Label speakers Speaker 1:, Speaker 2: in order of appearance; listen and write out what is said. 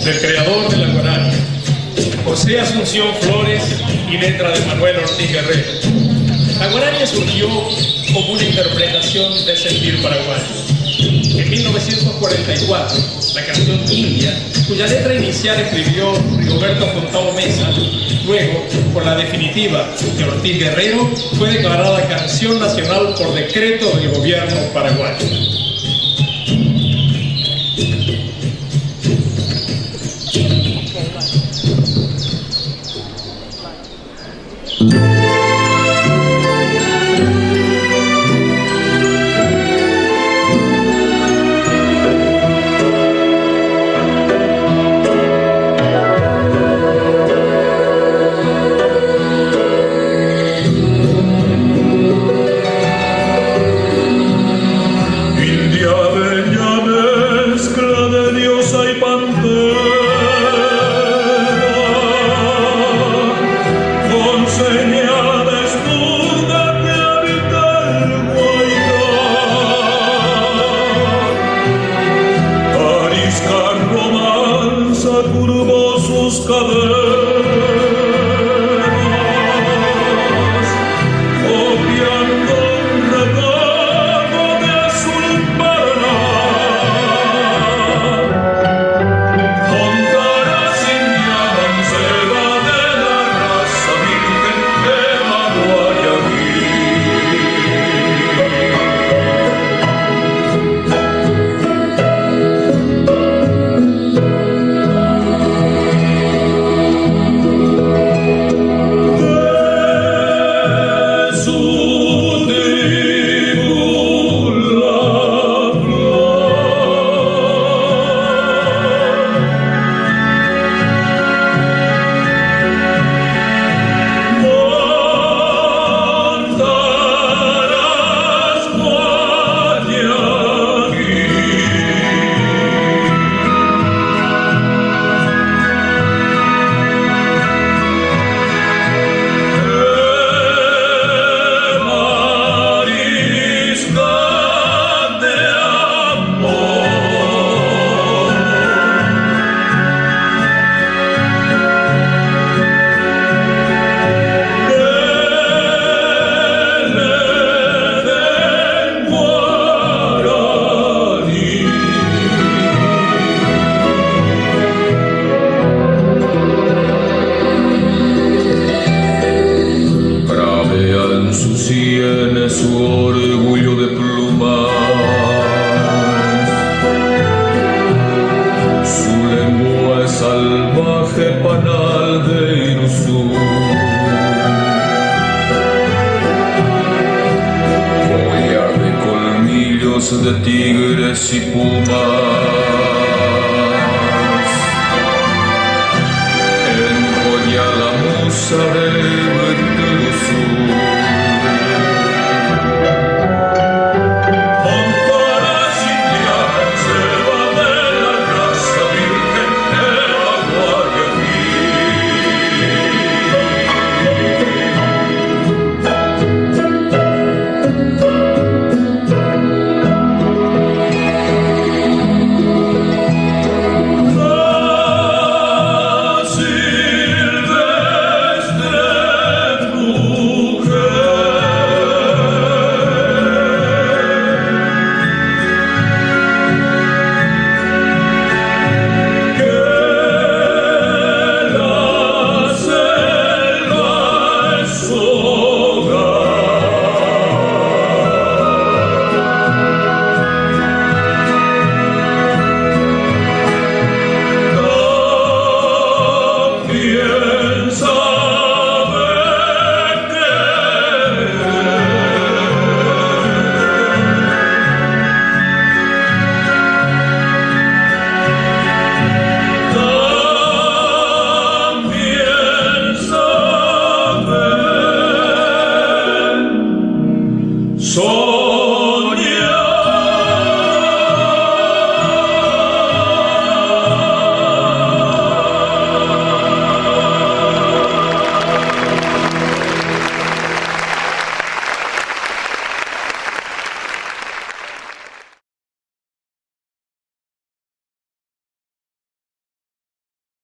Speaker 1: Del creador de la guaraña, José Asunción Flores, y letra de Manuel Ortiz Guerrero. La guaraña surgió como una interpretación del sentir paraguayo. En 1944, la canción India, cuya letra inicial escribió Rigoberto Fontao Mesa, luego, por la definitiva de Ortiz Guerrero, fue declarada canción nacional por decreto del gobierno paraguayo.
Speaker 2: Curvó sus caderas, copiando un retrato de azul Paraná. Honduras indianas se va de la raza virgen de Maguayaquil. Tiene su orgullo de plumas, su lengua es salvaje panal de ilusión. Collar de colmillos de tigres y pumas, enjolla la musa de